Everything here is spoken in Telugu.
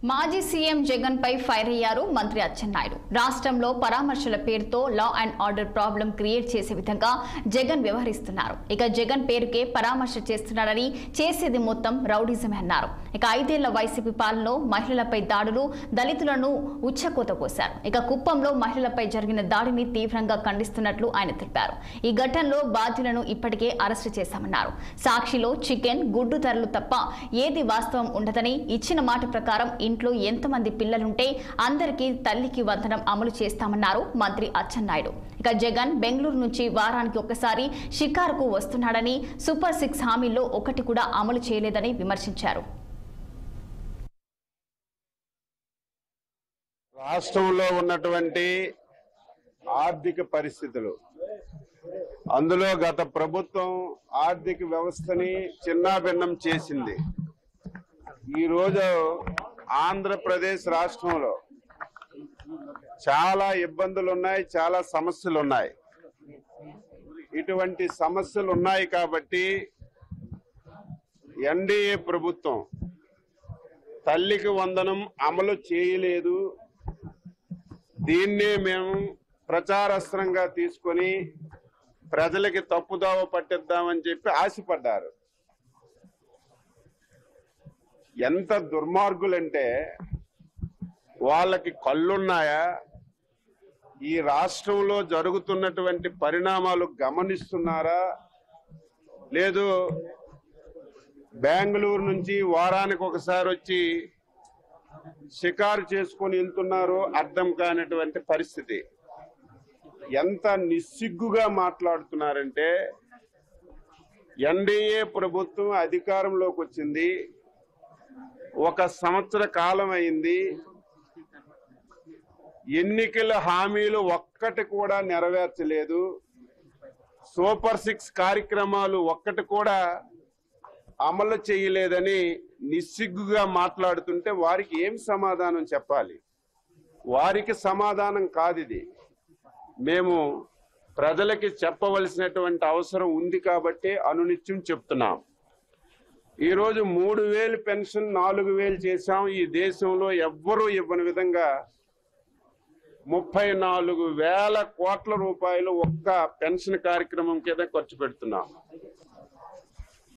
మాజీ సీఎం జగన్ పై ఫైర్ అయ్యారు మంత్రి అచ్చెన్నాయుడు. రాష్ట్రంలో పరామర్శల పేరుతో law and order problem create చేసే విధంగా జగన్ వ్యవహరిస్తున్నారు. ఇక జగన్ పేరుకే పరామర్శ చేస్తున్నారని, చేసేది మొత్తం రౌడీజమే అన్నారు. ఇక 5 ఏళ్ల వైసీపీ పాలనలో మహిళలపై దాడులు, దళితులను ఉచ్చకోత పోశారు. ఇక కుప్పంలో మహిళలపై జరిగిన దాడిని తీవ్రంగా ఖండిస్తున్నట్లు ఆయన తెలిపారు. ఈ ఘటనలో బాధ్యులను ఇప్పటికే అరెస్టు చేశామన్నారు. సాక్షిలో చికెన్, గుడ్డు ధరలు తప్ప ఏది వాస్తవం ఉండదని, ఇచ్చిన మాట ప్రకారం ఇంట్లో ఎంతమంది పిల్లలుంటే అందరికీ తల్లికి వందనం అమలు చేస్తామన్నారు మంత్రి అచ్చెన్నాయుడు. ఇక జగన్ బెంగళూరు నుంచి వారానికి ఒకసారి షికారుకు వస్తున్నాడని, సూపర్ 6 హామీల్లో ఒకటి కూడా అమలు చేయలేదని విమర్శించారు. రాష్ట్రంలో ఉన్నటువంటి ఆర్థిక పరిస్థితులు, అందులో గత ప్రభుత్వం ఆర్థిక వ్యవస్థని చిన్నాభిన్నం చేసింది. ఈరోజు ఆంధ్రప్రదేశ్ రాష్ట్రంలో చాలా ఇబ్బందులు ఉన్నాయి, చాలా సమస్యలు ఉన్నాయి. ఇటువంటి సమస్యలు ఉన్నాయి కాబట్టి ఎన్డీఏ ప్రభుత్వం తల్లికి వందనం అమలు చేయలేదు. దీన్నే మేము ప్రచారాస్త్రంగా తీసుకొని ప్రజలకి తప్పుదోవ పట్టిద్దామని చెప్పి ఆశపడ్డారు. ఎంత దుర్మార్గులంటే వాళ్ళకి కళ్ళున్నాయా? ఈ రాష్ట్రంలో జరుగుతున్నటువంటి పరిణామాలు గమనిస్తున్నారా? లేదు బెంగళూరు నుంచి వారానికి ఒకసారి వచ్చి షికారు చేసుకొని వెళ్తున్నారు, అర్థం కానటువంటి పరిస్థితి. ఎంత నిస్సిగ్గుగా మాట్లాడుతున్నారంటే, ఎన్డీఏ ప్రభుత్వం అధికారంలోకి వచ్చింది, 1 సంవత్సర కాలం అయింది. ఎన్నికల హామీలు ఒక్కటి కూడా నెరవేర్చలేదు. సూపర్ 6 కార్యక్రమాలు ఒక్కటి కూడా అమలు చేయలేదని నిస్సిగ్గుగా మాట్లాడుతుంటే వారికి ఏం సమాధానం చెప్పాలి? వారికి సమాధానం కాదు ఇది. మేము ప్రజలకి చెప్పవలసినటువంటి అవసరం ఉంది కాబట్టి అనునిత్యం చెప్తున్నాం. ఈరోజు 3000 పెన్షన్ 4000 చేశాం. ఈ దేశంలో ఎవ్వరూ ఇవ్వని విధంగా 34,000 కోట్ల రూపాయలు ఒక్క పెన్షన్ కార్యక్రమం కింద ఖర్చు పెడుతున్నాం.